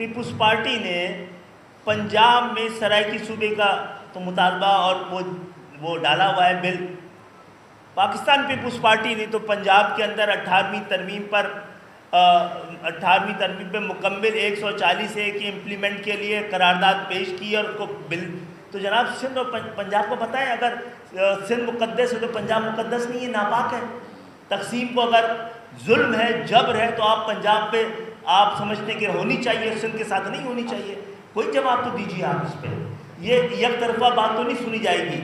Peoples party نے پنجاب میں سرائکی صوبے کا تو مطالبہ اور وہ ڈالا ہوا ہے بل۔ پاکستان پیپلز پارٹی نے تو پنجاب کے اندر 18ویں ترمیم پہ مکمل 140A کی امپلیمنٹ کے لیے قرارداد پیش کی اور اس کو بل۔ تو جناب سندھ اور پنجاب کو پتہ ہے اگر سندھ مقدس ہے تو پنجاب مقدس نہیں ہے، ناپاک ہے۔ تقسیم کو اگر ظلم ہے، جبر ہے، تو آپ پنجاب پہ آپ سمجھتے کہ ہونی چاہیے، سندھ کے ساتھ نہیں ہونی چاہیے۔ کوئی جواب تو دیجیے آپ اس پہ۔ یہ یک طرفہ بات تو نہیں سنی جائے گی،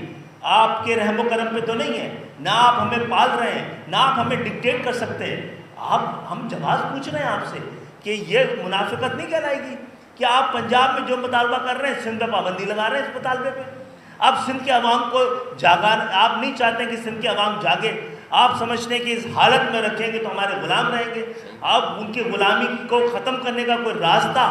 آپ کے رحم و کرم پہ تو نہیں ہے، نہ آپ ہمیں پال رہے ہیں، نہ آپ ہمیں ڈکٹیٹ کر سکتے ہیں۔ ہم جواز پوچھ رہے ہیں آپ سے کہ یہ منافقت نہیں کہلائے گی کہ آپ پنجاب میں جو مطالبہ کر رہے ہیں سندھ پہ پابندی لگا رہے ہیں اس مطالبے پہ۔ اب سندھ کے عوام کو آپ نہیں چاہتے کہ سندھ کے عوام جاگے، آپ سمجھتے ہیں کہ اس حالت میں رکھیں گے تو ہمارے غلام رہیں گے۔ اب ان کی غلامی کو ختم کرنے کا کوئی راستہ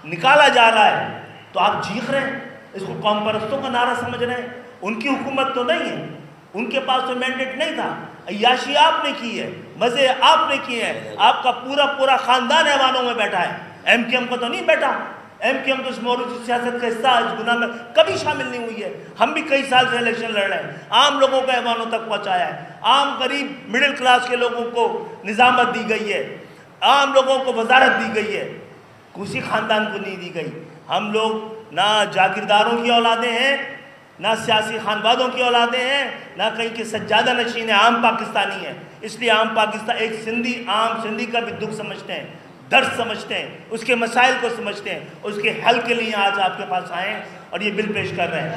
نکالا جا رہا ہے تو آپ چیخ رہے ہیں، اس کو قوم پرستوں کا نعرہ سمجھ رہے ہیں۔ ان کی حکومت تو نہیں ہے، ان کے پاس تو مینڈیٹ نہیں تھا، عیاشی آپ نے کی ہے، مزے آپ نے کیے ہیں، آپ کا پورا خاندان ایوانوں میں بیٹھا ہے، ایم کیو ایم کو تو نہیں بیٹھا۔ ایم کیو ایم تو اس موروثی سیاست کا حصہ اس گناہ میں کبھی شامل نہیں ہوئی ہے۔ ہم بھی کئی سال سے الیکشن لڑ رہے ہیں، عام لوگوں کو ایوانوں تک پہنچایا ہے، عام غریب مڈل کلاس کے لوگوں کو نظامت دی گئی ہے، عام لوگوں کو وزارت دی گئی ہے، کسی خاندان کو نہیں دی گئی۔ ہم لوگ نہ جاگیرداروں کی اولادیں ہیں، نہ سیاسی خانوادوں کی اولادیں ہیں، نہ کہیں کہ سجادہ نشین ہیں، عام پاکستانی ہیں۔ اس لیے عام پاکستان ایک عام سندھی کا بھی دکھ سمجھتے ہیں، درد سمجھتے ہیں، اس کے مسائل کو سمجھتے ہیں، اس کے حل کے لیے آج آپ کے پاس آئے ہیں اور یہ بل پیش کر رہے ہیں۔